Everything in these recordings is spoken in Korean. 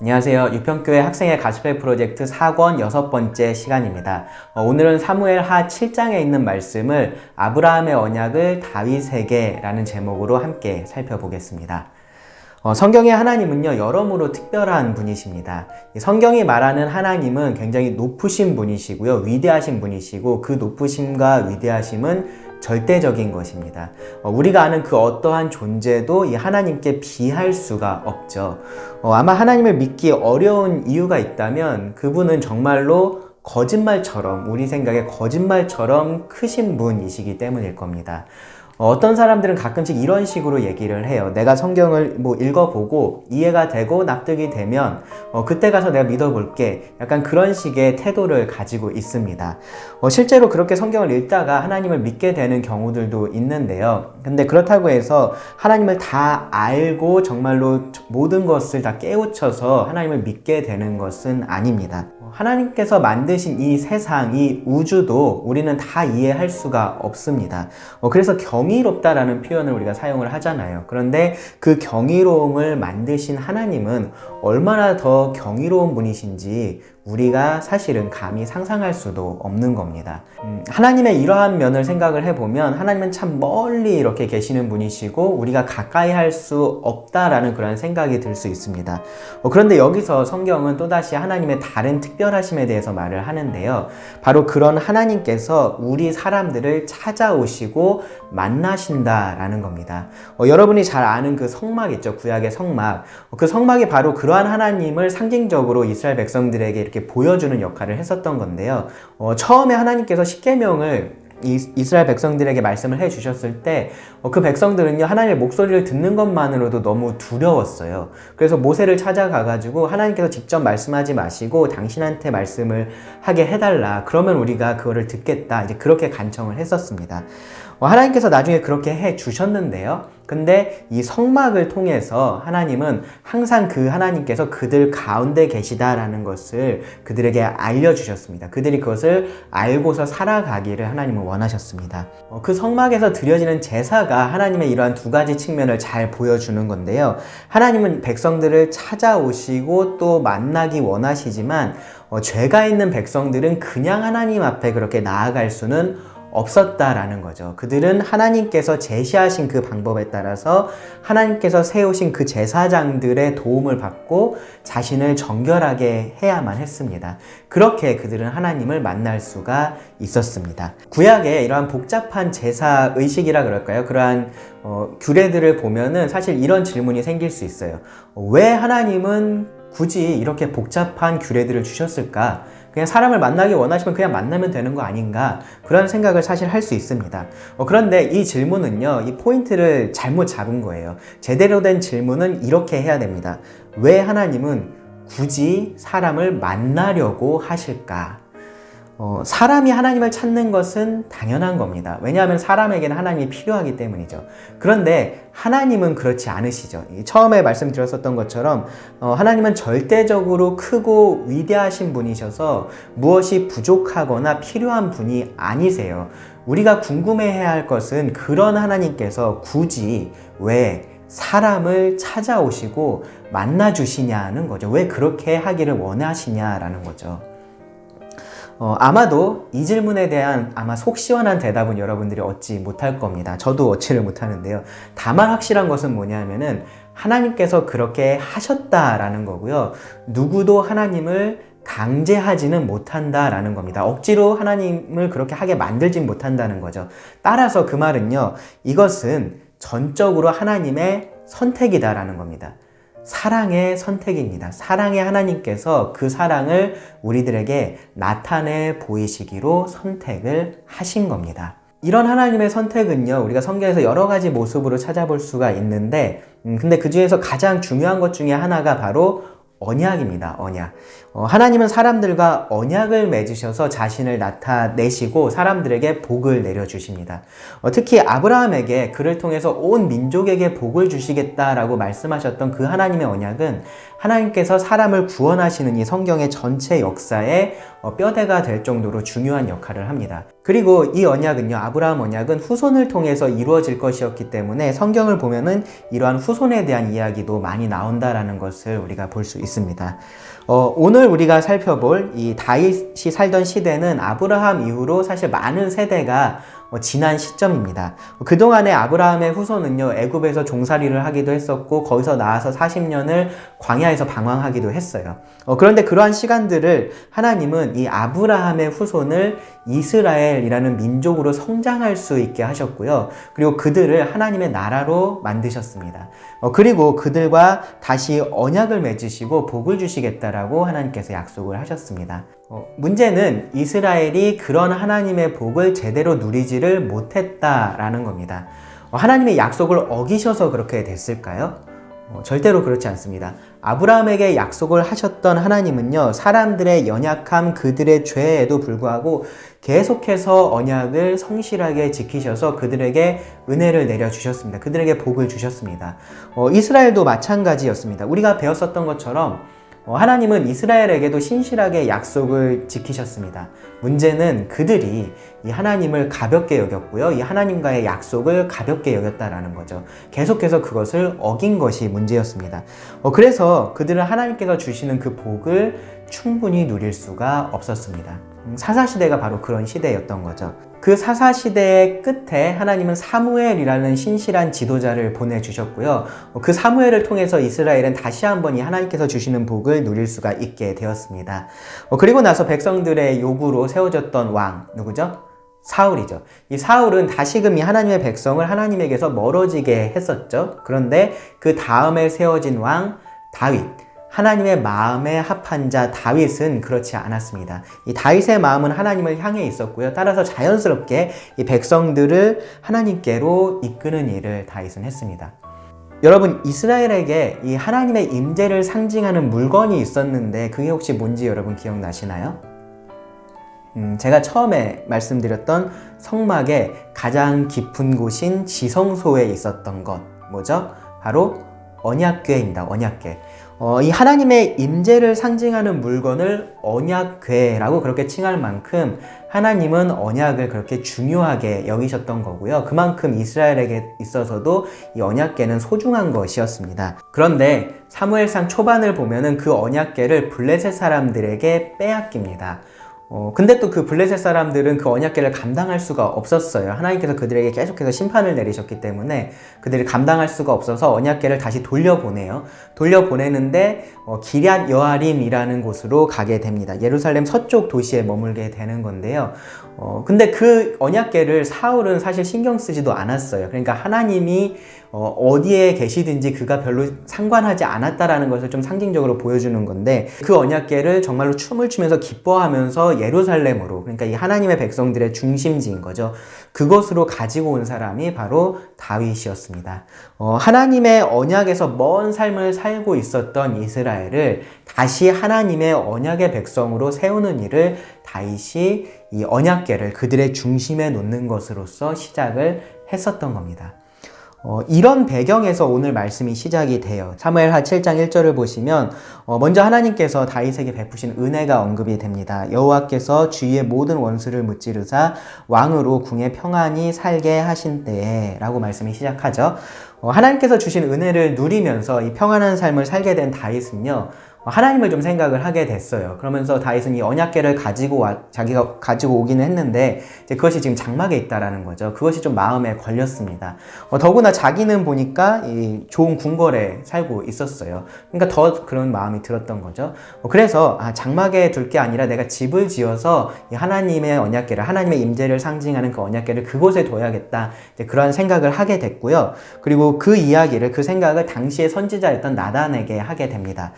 안녕하세요. 유평교회 학생의 가스펠 프로젝트 4권 6번째 시간입니다. 오늘은 사무엘 하 7장에 있는 말씀을 아브라함의 언약을 다윗에게 라는 제목으로 함께 살펴보겠습니다. 성경의 하나님은요, 여러모로 특별한 분이십니다. 성경이 말하는 하나님은 굉장히 높으신 분이시고요, 위대하신 분이시고, 그 높으심과 위대하심은 절대적인 것입니다. 우리가 아는 그 어떠한 존재도 이 하나님께 비할 수가 없죠. 아마 하나님을 믿기 어려운 이유가 있다면 그분은 정말로 거짓말처럼, 우리 생각에 거짓말처럼 크신 분이시기 때문일 겁니다. 어떤 사람들은 가끔씩 이런 식으로 얘기를 해요. 내가 성경을 읽어보고 이해가 되고 납득이 되면 그때 가서 내가 믿어볼게. 약간 그런 식의 태도를 가지고 있습니다. 실제로 그렇게 성경을 읽다가 하나님을 믿게 되는 경우들도 있는데요. 근데 그렇다고 해서 하나님을 다 알고 정말로 모든 것을 다 깨우쳐서 하나님을 믿게 되는 것은 아닙니다. 하나님께서 만드신 이 세상, 이 우주도 우리는 다 이해할 수가 없습니다. 그래서 경이롭다라는 표현을 우리가 사용을 하잖아요. 그런데 그 경이로움을 만드신 하나님은 얼마나 더 경이로운 분이신지 우리가 사실은 감히 상상할 수도 없는 겁니다. 하나님의 이러한 면을 생각을 해보면 하나님은 참 멀리 이렇게 계시는 분이시고 우리가 가까이 할 수 없다라는 그런 생각이 들 수 있습니다. 그런데 여기서 성경은 또다시 하나님의 다른 특별하심에 대해서 말을 하는데요. 바로 그런 하나님께서 우리 사람들을 찾아오시고 만나신다라는 겁니다. 여러분이 잘 아는 그 성막 있죠. 구약의 성막. 그 성막이 바로 그러한 하나님을 상징적으로 이스라엘 백성들에게 이렇게 보여주는 역할을 했었던 건데요. 처음에 하나님께서 십계명을 이스라엘 백성들에게 말씀을 해주셨을 때 그 백성들은요, 하나님의 목소리를 듣는 것만으로도 너무 두려웠어요. 그래서 모세를 찾아가가지고 하나님께서 직접 말씀하지 마시고 당신한테 말씀을 하게 해달라. 그러면 우리가 그거를 듣겠다. 이제 그렇게 간청을 했었습니다. 하나님께서 나중에 그렇게 해 주셨는데요. 근데 이 성막을 통해서 하나님은 항상 그 하나님께서 그들 가운데 계시다라는 것을 그들에게 알려주셨습니다. 그들이 그것을 알고서 살아가기를 하나님은 원하셨습니다. 그 성막에서 드려지는 제사가 하나님의 이러한 두 가지 측면을 잘 보여주는 건데요. 하나님은 백성들을 찾아오시고 또 만나기 원하시지만 죄가 있는 백성들은 그냥 하나님 앞에 그렇게 나아갈 수는 없었다라는 거죠. 그들은 하나님께서 제시하신 그 방법에 따라서 하나님께서 세우신 그 제사장들의 도움을 받고 자신을 정결하게 해야만 했습니다. 그렇게 그들은 하나님을 만날 수가 있었습니다. 구약에 이러한 복잡한 제사 의식이라 그럴까요? 그러한 규례들을 보면은 사실 이런 질문이 생길 수 있어요. 왜 하나님은 굳이 이렇게 복잡한 규례들을 주셨을까? 그냥 사람을 만나기 원하시면 그냥 만나면 되는 거 아닌가? 그런 생각을 사실 할 수 있습니다. 그런데 이 질문은요, 이 포인트를 잘못 잡은 거예요. 제대로 된 질문은 이렇게 해야 됩니다. 왜 하나님은 굳이 사람을 만나려고 하실까? 사람이 하나님을 찾는 것은 당연한 겁니다. 왜냐하면 사람에게는 하나님이 필요하기 때문이죠. 그런데 하나님은 그렇지 않으시죠. 처음에 말씀드렸었던 것처럼 하나님은 절대적으로 크고 위대하신 분이셔서 무엇이 부족하거나 필요한 분이 아니세요. 우리가 궁금해해야 할 것은 그런 하나님께서 굳이 왜 사람을 찾아오시고 만나주시냐는 거죠. 왜 그렇게 하기를 원하시냐라는 거죠. 아마도 이 질문에 대한 아마 속 시원한 대답은 여러분들이 얻지 못할 겁니다. 저도 얻지를 못하는데요. 다만 확실한 것은 뭐냐면은 하나님께서 그렇게 하셨다라는 거고요. 누구도 하나님을 강제하지는 못한다라는 겁니다. 억지로 하나님을 그렇게 하게 만들진 못한다는 거죠. 따라서 그 말은요, 이것은 전적으로 하나님의 선택이다라는 겁니다. 사랑의 선택입니다. 사랑의 하나님께서 그 사랑을 우리들에게 나타내 보이시기로 선택을 하신 겁니다. 이런 하나님의 선택은요, 우리가 성경에서 여러 가지 모습으로 찾아볼 수가 있는데, 근데 그 중에서 가장 중요한 것 중에 하나가 바로 언약입니다. 언약. 하나님은 사람들과 언약을 맺으셔서 자신을 나타내시고 사람들에게 복을 내려주십니다. 특히 아브라함에게 그를 통해서 온 민족에게 복을 주시겠다라고 말씀하셨던 그 하나님의 언약은 하나님께서 사람을 구원하시는 이 성경의 전체 역사에 뼈대가 될 정도로 중요한 역할을 합니다. 그리고 이 언약은요, 아브라함 언약은 후손을 통해서 이루어질 것이었기 때문에 성경을 보면은 이러한 후손에 대한 이야기도 많이 나온다라는 것을 우리가 볼 수 있습니다. 있습니다. 오늘 우리가 살펴볼 이 다윗이 살던 시대는 아브라함 이후로 사실 많은 세대가 지난 시점입니다. 그동안에 아브라함의 후손은요, 애굽에서 종살이를 하기도 했었고, 거기서 나와서 40년을 광야에서 방황하기도 했어요. 그런데 그러한 시간들을 하나님은 이 아브라함의 후손을 이스라엘이라는 민족으로 성장할 수 있게 하셨고요. 그리고 그들을 하나님의 나라로 만드셨습니다. 그리고 그들과 다시 언약을 맺으시고 복을 주시겠다라고 하나님께서 약속을 하셨습니다. 문제는 이스라엘이 그런 하나님의 복을 제대로 누리지를 못했다라는 겁니다. 하나님의 약속을 어기셔서 그렇게 됐을까요? 절대로 그렇지 않습니다. 아브라함에게 약속을 하셨던 하나님은요, 사람들의 연약함, 그들의 죄에도 불구하고 계속해서 언약을 성실하게 지키셔서 그들에게 은혜를 내려주셨습니다. 그들에게 복을 주셨습니다. 이스라엘도 마찬가지였습니다. 우리가 배웠었던 것처럼 하나님은 이스라엘에게도 신실하게 약속을 지키셨습니다. 문제는 그들이 이 하나님을 가볍게 여겼고요. 이 하나님과의 약속을 가볍게 여겼다라는 거죠. 계속해서 그것을 어긴 것이 문제였습니다. 그래서 그들은 하나님께서 주시는 그 복을 충분히 누릴 수가 없었습니다. 사사시대가 바로 그런 시대였던 거죠. 그 사사시대의 끝에 하나님은 사무엘이라는 신실한 지도자를 보내주셨고요. 그 사무엘을 통해서 이스라엘은 다시 한번 이 하나님께서 주시는 복을 누릴 수가 있게 되었습니다. 그리고 나서 백성들의 요구로 세워졌던 왕, 누구죠? 사울이죠. 이 사울은 다시금 이 하나님의 백성을 하나님에게서 멀어지게 했었죠. 그런데 그 다음에 세워진 왕, 다윗. 하나님의 마음에 합한 자 다윗은 그렇지 않았습니다. 이 다윗의 마음은 하나님을 향해 있었고요. 따라서 자연스럽게 이 백성들을 하나님께로 이끄는 일을 다윗은 했습니다. 여러분, 이스라엘에게 이 하나님의 임재를 상징하는 물건이 있었는데 그게 혹시 뭔지 여러분 기억나시나요? 제가 처음에 말씀드렸던 성막의 가장 깊은 곳인 지성소에 있었던 것, 뭐죠? 바로 언약궤입니다. 언약궤. 이 하나님의 임재를 상징하는 물건을 언약궤라고 그렇게 칭할 만큼 하나님은 언약을 그렇게 중요하게 여기셨던 거고요. 그만큼 이스라엘에게 있어서도 이 언약궤는 소중한 것이었습니다. 그런데 사무엘상 초반을 보면은 그 언약궤를 블레셋 사람들에게 빼앗깁니다. 근데 또 그 블레셋 사람들은 그 언약궤를 감당할 수가 없었어요. 하나님께서 그들에게 계속해서 심판을 내리셨기 때문에 그들이 감당할 수가 없어서 언약궤를 다시 돌려보내요. 돌려보내는데 기럇 여아림이라는 곳으로 가게 됩니다. 예루살렘 서쪽 도시에 머물게 되는 건데요. 근데 그 언약궤를 사울은 사실 신경 쓰지도 않았어요. 그러니까 하나님이 어디에 계시든지 그가 별로 상관하지 않았다라는 것을 좀 상징적으로 보여주는 건데, 그 언약궤를 정말로 춤을 추면서 기뻐하면서 예루살렘으로, 그러니까 이 하나님의 백성들의 중심지인 거죠. 그곳으로 가지고 온 사람이 바로 다윗이었습니다. 하나님의 언약에서 먼 삶을 살고 있었던 이스라엘을 다시 하나님의 언약의 백성으로 세우는 일을 다윗이 이 언약궤를 그들의 중심에 놓는 것으로서 시작을 했었던 겁니다. 이런 배경에서 오늘 말씀이 시작이 돼요. 사무엘하 7장 1절을 보시면 먼저 하나님께서 다윗에게 베푸신 은혜가 언급이 됩니다. 여호와께서 주위의 모든 원수를 무찌르사 왕으로 궁에 평안히 살게 하신 때에 라고 말씀이 시작하죠. 하나님께서 주신 은혜를 누리면서 이 평안한 삶을 살게 된 다윗은요, 하나님을 좀 생각을 하게 됐어요. 그러면서 다윗은 이 언약궤를 자기가 가지고 오기는 했는데 이제 그것이 지금 장막에 있다라는 거죠. 그것이 좀 마음에 걸렸습니다. 더구나 자기는 보니까 이 좋은 궁궐에 살고 있었어요. 그러니까 더 그런 마음이 들었던 거죠. 그래서 장막에 둘 게 아니라 내가 집을 지어서 이 하나님의 언약궤를, 하나님의 임재를 상징하는 그 언약궤를 그곳에 둬야겠다. 이제 그런 생각을 하게 됐고요. 그리고 그 이야기를, 그 생각을 당시의 선지자였던 나단에게 하게 됩니다.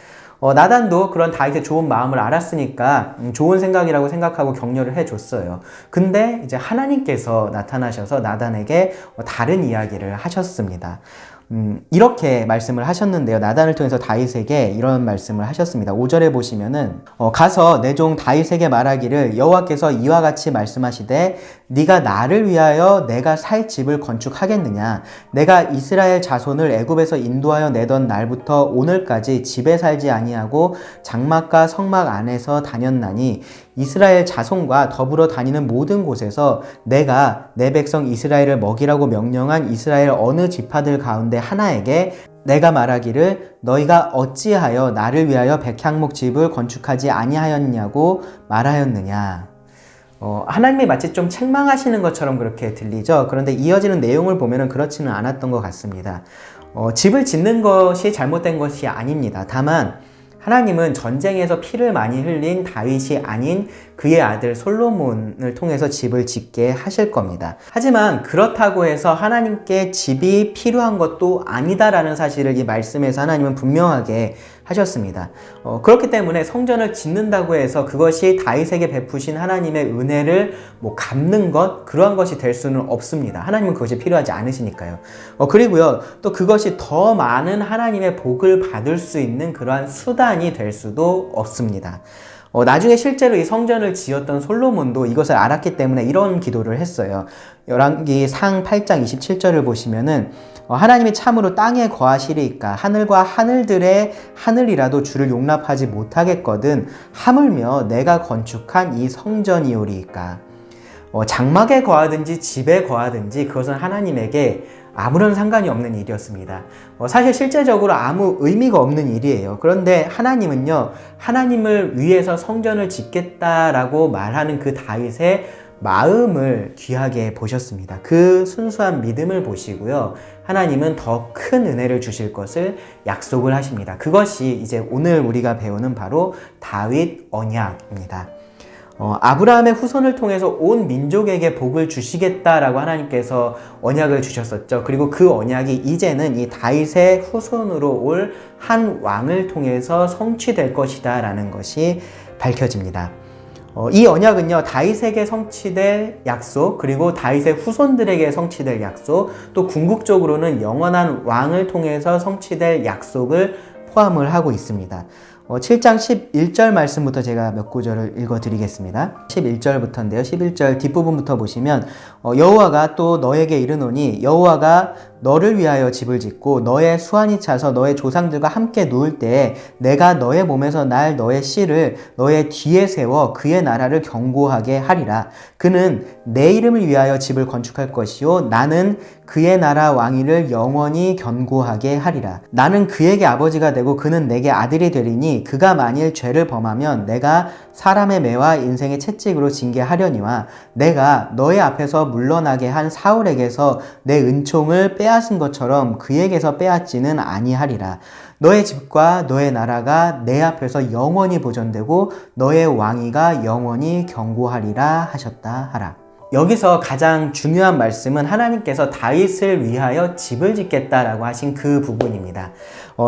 나단도 그런 다윗의 좋은 마음을 알았으니까 좋은 생각이라고 생각하고 격려를 해줬어요. 근데 이제 하나님께서 나타나셔서 나단에게 다른 이야기를 하셨습니다. 이렇게 말씀을 하셨는데요. 나단을 통해서 다윗에게 이런 말씀을 하셨습니다. 5절에 보시면은 가서 내 종 다윗에게 말하기를 여호와께서 이와 같이 말씀하시되 네가 나를 위하여 내가 살 집을 건축하겠느냐. 내가 이스라엘 자손을 애굽에서 인도하여 내던 날부터 오늘까지 집에 살지 아니하고 장막과 성막 안에서 다녔나니 이스라엘 자손과 더불어 다니는 모든 곳에서 내가 내 백성 이스라엘을 먹이라고 명령한 이스라엘 어느 지파들 가운데 하나에게 내가 말하기를 너희가 어찌하여 나를 위하여 백향목 집을 건축하지 아니하였냐고 말하였느냐. 하나님이 마치 좀 책망하시는 것처럼 그렇게 들리죠. 그런데 이어지는 내용을 보면은 그렇지는 않았던 것 같습니다. 집을 짓는 것이 잘못된 것이 아닙니다. 다만 하나님은 전쟁에서 피를 많이 흘린 다윗이 아닌 그의 아들 솔로몬을 통해서 집을 짓게 하실 겁니다. 하지만 그렇다고 해서 하나님께 집이 필요한 것도 아니다라는 사실을 이 말씀에서 하나님은 분명하게 하셨습니다. 그렇기 때문에 성전을 짓는다고 해서 그것이 다윗에게 베푸신 하나님의 은혜를 갚는 것, 그러한 것이 될 수는 없습니다. 하나님은 그것이 필요하지 않으시니까요. 그리고요, 또 그것이 더 많은 하나님의 복을 받을 수 있는 그러한 수단이 될 수도 없습니다. 나중에 실제로 이 성전을 지었던 솔로몬도 이것을 알았기 때문에 이런 기도를 했어요. 열왕기 상 8장 27절을 보시면은 하나님이 참으로 땅에 거하시리이까 하늘과 하늘들의 하늘이라도 주를 용납하지 못하겠거든 하물며 내가 건축한 이 성전이오리이까. 장막에 거하든지 집에 거하든지 그것은 하나님에게 아무런 상관이 없는 일이었습니다. 사실 실제적으로 아무 의미가 없는 일이에요. 그런데 하나님은요, 하나님을 위해서 성전을 짓겠다라고 말하는 그 다윗의 마음을 귀하게 보셨습니다. 그 순수한 믿음을 보시고요, 하나님은 더 큰 은혜를 주실 것을 약속을 하십니다. 그것이 이제 오늘 우리가 배우는 바로 다윗 언약입니다. 아브라함의 후손을 통해서 온 민족에게 복을 주시겠다라고 하나님께서 언약을 주셨었죠. 그리고 그 언약이 이제는 이 다윗의 후손으로 올 한 왕을 통해서 성취될 것이다 라는 것이 밝혀집니다. 이 언약은요, 다윗에게 성취될 약속, 그리고 다윗의 후손들에게 성취될 약속, 또 궁극적으로는 영원한 왕을 통해서 성취될 약속을 포함을 하고 있습니다. 7장 11절 말씀부터 제가 몇 구절을 읽어드리겠습니다. 11절부터인데요. 11절 뒷부분부터 보시면 여호와가 또 너에게 이르노니 여호와가 너를 위하여 집을 짓고 너의 수완이 차서 너의 조상들과 함께 누울 때에 내가 너의 몸에서 날 너의 씨를 너의 뒤에 세워 그의 나라를 견고하게 하리라. 그는 내 이름을 위하여 집을 건축할 것이요 나는 그의 나라 왕위를 영원히 견고하게 하리라. 나는 그에게 아버지가 되고 그는 내게 아들이 되리니 그가 만일 죄를 범하면 내가 사람의 매와 인생의 채찍으로 징계하려니와 내가 너의 앞에서 물러나게 한 사울에게서 내 은총을 빼앗은 것처럼 그에게서 빼앗지는 아니하리라. 너의 집과 너의 나라가 내 앞에서 영원히 보존되고 너의 왕위가 영원히 견고하리라 하셨다 하라. 여기서 가장 중요한 말씀은 하나님께서 다윗을 위하여 집을 짓겠다라고 하신 그 부분입니다.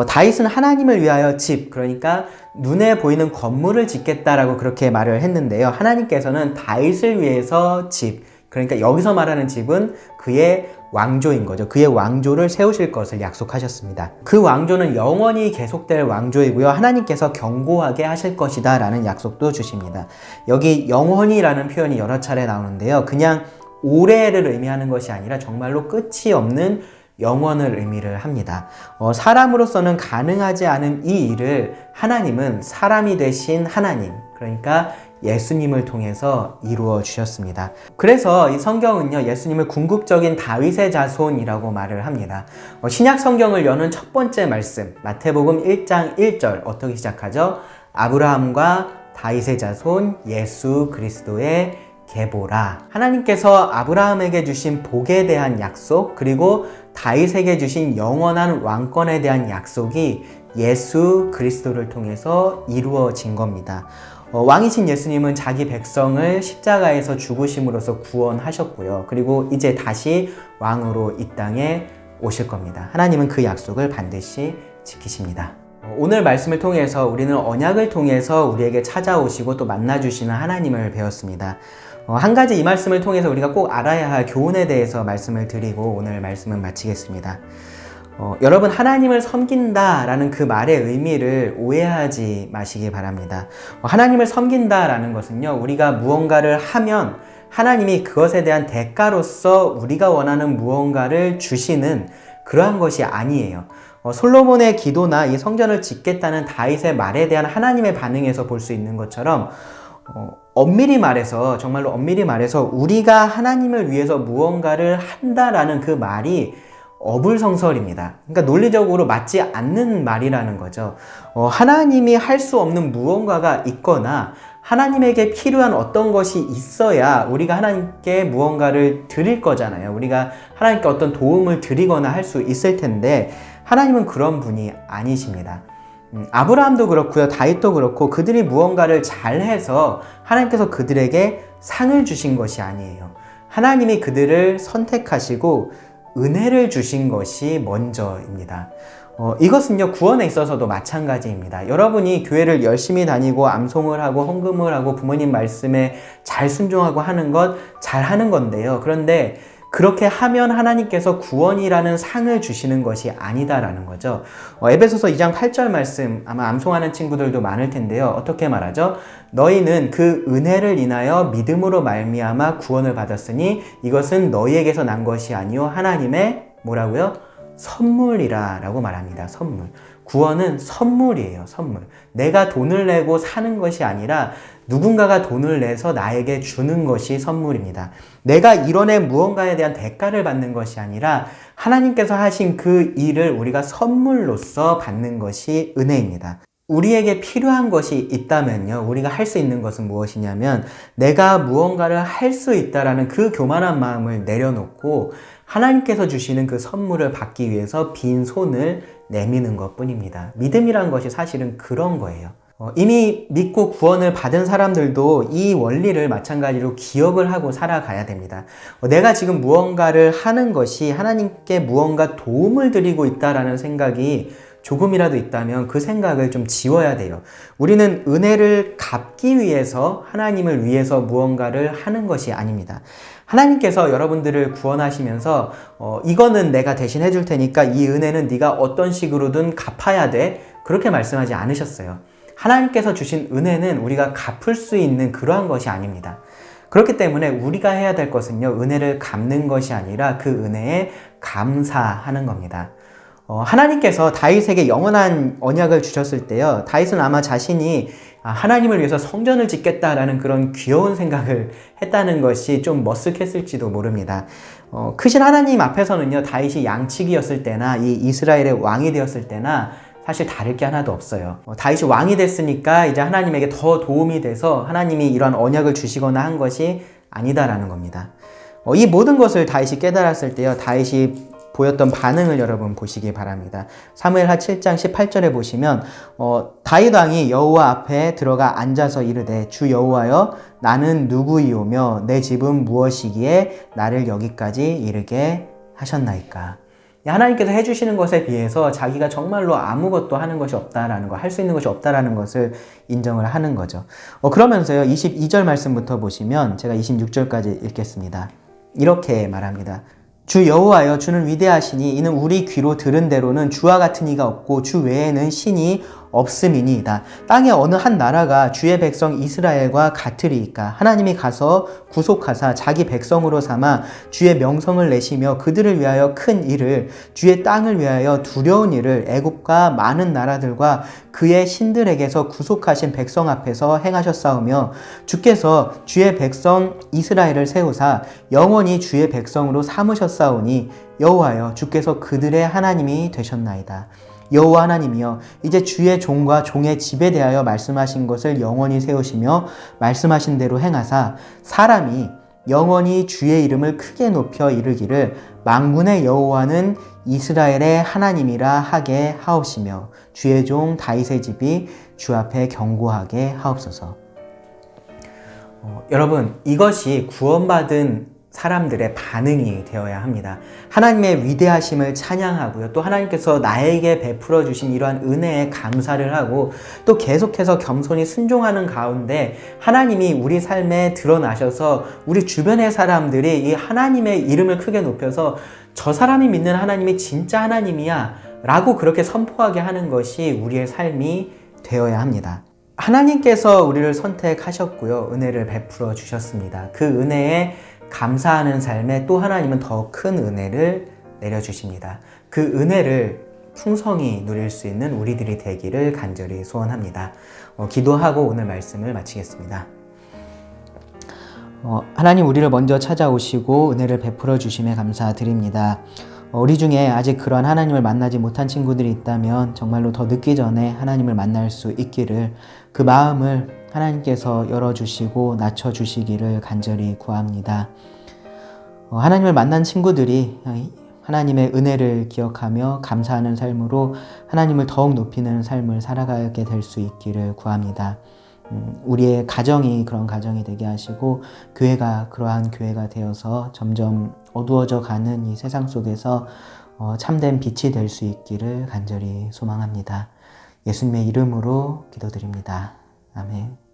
다윗은 하나님을 위하여 집, 그러니까 눈에 보이는 건물을 짓겠다라고 그렇게 말을 했는데요. 하나님께서는 다윗을 위해서 집, 그러니까 여기서 말하는 집은 그의 왕조인 거죠. 그의 왕조를 세우실 것을 약속하셨습니다. 그 왕조는 영원히 계속될 왕조이고요. 하나님께서 견고하게 하실 것이다 라는 약속도 주십니다. 여기 영원히라는 표현이 여러 차례 나오는데요. 그냥 오래를 의미하는 것이 아니라 정말로 끝이 없는 영원을 의미를 합니다. 사람으로서는 가능하지 않은 이 일을 하나님은 사람이 되신 하나님, 그러니까 예수님을 통해서 이루어 주셨습니다. 그래서 이 성경은요, 예수님을 궁극적인 다윗의 자손이라고 말을 합니다. 신약 성경을 여는 첫 번째 말씀, 마태복음 1장 1절 어떻게 시작하죠? 아브라함과 다윗의 자손 예수 그리스도의 계보라. 하나님께서 아브라함에게 주신 복에 대한 약속, 그리고 다윗에게 주신 영원한 왕권에 대한 약속이 예수 그리스도를 통해서 이루어진 겁니다. 왕이신 예수님은 자기 백성을 십자가에서 죽으심으로써 구원하셨고요. 그리고 이제 다시 왕으로 이 땅에 오실 겁니다. 하나님은 그 약속을 반드시 지키십니다. 오늘 말씀을 통해서 우리는 언약을 통해서 우리에게 찾아오시고 또 만나주시는 하나님을 배웠습니다. 한 가지 이 말씀을 통해서 우리가 꼭 알아야 할 교훈에 대해서 말씀을 드리고 오늘 말씀은 마치겠습니다. 여러분, 하나님을 섬긴다라는 그 말의 의미를 오해하지 마시기 바랍니다. 하나님을 섬긴다라는 것은요, 우리가 무언가를 하면 하나님이 그것에 대한 대가로서 우리가 원하는 무언가를 주시는 그러한 것이 아니에요. 솔로몬의 기도나 이 성전을 짓겠다는 다윗의 말에 대한 하나님의 반응에서 볼 수 있는 것처럼 엄밀히 말해서, 정말로 엄밀히 말해서 우리가 하나님을 위해서 무언가를 한다라는 그 말이 어불성설입니다. 그러니까 논리적으로 맞지 않는 말이라는 거죠. 하나님이 할 수 없는 무언가가 있거나 하나님에게 필요한 어떤 것이 있어야 우리가 하나님께 무언가를 드릴 거잖아요. 우리가 하나님께 어떤 도움을 드리거나 할 수 있을 텐데 하나님은 그런 분이 아니십니다. 아브라함도 그렇고요, 다윗도 그렇고 그들이 무언가를 잘해서 하나님께서 그들에게 상을 주신 것이 아니에요. 하나님이 그들을 선택하시고 은혜를 주신 것이 먼저입니다. 이것은요, 구원에 있어서도 마찬가지입니다. 여러분이 교회를 열심히 다니고 암송을 하고 헌금을 하고 부모님 말씀에 잘 순종하고 하는 것 잘 하는 건데요. 그런데 그렇게 하면 하나님께서 구원이라는 상을 주시는 것이 아니다라는 거죠. 에베소서 2장 8절 말씀 아마 암송하는 친구들도 많을 텐데요. 어떻게 말하죠? 너희는 그 은혜를 인하여 믿음으로 말미암아 구원을 받았으니 이것은 너희에게서 난 것이 아니요 하나님의 뭐라고요? 선물이라 라고 말합니다. 선물. 구원은 선물이에요. 선물. 내가 돈을 내고 사는 것이 아니라 누군가가 돈을 내서 나에게 주는 것이 선물입니다. 내가 이뤄낸 무언가에 대한 대가를 받는 것이 아니라 하나님께서 하신 그 일을 우리가 선물로서 받는 것이 은혜입니다. 우리에게 필요한 것이 있다면요, 우리가 할 수 있는 것은 무엇이냐면 내가 무언가를 할 수 있다라는 그 교만한 마음을 내려놓고 하나님께서 주시는 그 선물을 받기 위해서 빈 손을 내미는 것 뿐입니다. 믿음이란 것이 사실은 그런 거예요. 이미 믿고 구원을 받은 사람들도 이 원리를 마찬가지로 기억을 하고 살아가야 됩니다. 내가 지금 무언가를 하는 것이 하나님께 무언가 도움을 드리고 있다라는 생각이 조금이라도 있다면 그 생각을 좀 지워야 돼요. 우리는 은혜를 갚기 위해서 하나님을 위해서 무언가를 하는 것이 아닙니다. 하나님께서 여러분들을 구원하시면서 이거는 내가 대신 해줄 테니까 이 은혜는 네가 어떤 식으로든 갚아야 돼, 그렇게 말씀하지 않으셨어요. 하나님께서 주신 은혜는 우리가 갚을 수 있는 그러한 것이 아닙니다. 그렇기 때문에 우리가 해야 될 것은요, 은혜를 갚는 것이 아니라 그 은혜에 감사하는 겁니다. 하나님께서 다윗에게 영원한 언약을 주셨을 때요, 다윗은 아마 자신이 하나님을 위해서 성전을 짓겠다라는 그런 귀여운 생각을 했다는 것이 좀 머쓱했을지도 모릅니다. 크신 하나님 앞에서는요, 다윗이 양치기였을 때나 이 이스라엘의 왕이 되었을 때나 사실 다를 게 하나도 없어요. 다윗이 왕이 됐으니까 이제 하나님에게 더 도움이 돼서 하나님이 이러한 언약을 주시거나 한 것이 아니다라는 겁니다. 이 모든 것을 다윗이 깨달았을 때요, 다윗이 보였던 반응을 여러분 보시기 바랍니다. 사무엘하 7장 18절에 보시면 다윗 왕이 여호와 앞에 들어가 앉아서 이르되 주 여호와여 나는 누구이오며 내 집은 무엇이기에 나를 여기까지 이르게 하셨나이까. 하나님께서 해주시는 것에 비해서 자기가 정말로 아무것도 하는 것이 없다라는 거, 할 수 있는 것이 없다라는 것을 인정을 하는 거죠. 그러면서요, 22절 말씀부터 보시면 제가 26절까지 읽겠습니다. 이렇게 말합니다. 주 여호와여 주는 위대하시니 이는 우리 귀로 들은 대로는 주와 같은 이가 없고 주 외에는 신이 없음이니이다. 땅의 어느 한 나라가 주의 백성 이스라엘과 같으리이까. 하나님이 가서 구속하사 자기 백성으로 삼아 주의 명성을 내시며 그들을 위하여 큰 일을, 주의 땅을 위하여 두려운 일을 애굽과 많은 나라들과 그의 신들에게서 구속하신 백성 앞에서 행하셨사오며 주께서 주의 백성 이스라엘을 세우사 영원히 주의 백성으로 삼으셨사오니 여호와여 주께서 그들의 하나님이 되셨나이다. 여호와 하나님이여 이제 주의 종과 종의 집에 대하여 말씀하신 것을 영원히 세우시며 말씀하신 대로 행하사 사람이 영원히 주의 이름을 크게 높여 이르기를 만군의 여호와는 이스라엘의 하나님이라 하게 하옵시며 주의 종 다윗의 집이 주 앞에 견고하게 하옵소서. 여러분, 이것이 구원받은 사람들의 반응이 되어야 합니다. 하나님의 위대하심을 찬양하고요, 또 하나님께서 나에게 베풀어 주신 이러한 은혜에 감사를 하고 또 계속해서 겸손히 순종하는 가운데 하나님이 우리 삶에 드러나셔서 우리 주변의 사람들이 이 하나님의 이름을 크게 높여서 저 사람이 믿는 하나님이 진짜 하나님이야 라고 그렇게 선포하게 하는 것이 우리의 삶이 되어야 합니다. 하나님께서 우리를 선택하셨고요, 은혜를 베풀어 주셨습니다. 그 은혜에 감사하는 삶에 또 하나님은 더 큰 은혜를 내려주십니다. 그 은혜를 풍성히 누릴 수 있는 우리들이 되기를 간절히 소원합니다. 기도하고 오늘 말씀을 마치겠습니다. 하나님, 우리를 먼저 찾아오시고 은혜를 베풀어 주심에 감사드립니다. 우리 중에 아직 그런 하나님을 만나지 못한 친구들이 있다면 정말로 더 늦기 전에 하나님을 만날 수 있기를, 그 마음을 하나님께서 열어주시고 낮춰주시기를 간절히 구합니다. 하나님을 만난 친구들이 하나님의 은혜를 기억하며 감사하는 삶으로 하나님을 더욱 높이는 삶을 살아가게 될 수 있기를 구합니다. 우리의 가정이 그런 가정이 되게 하시고 교회가 그러한 교회가 되어서 점점 어두워져 가는 이 세상 속에서 참된 빛이 될 수 있기를 간절히 소망합니다. 예수님의 이름으로 기도드립니다. 아멘.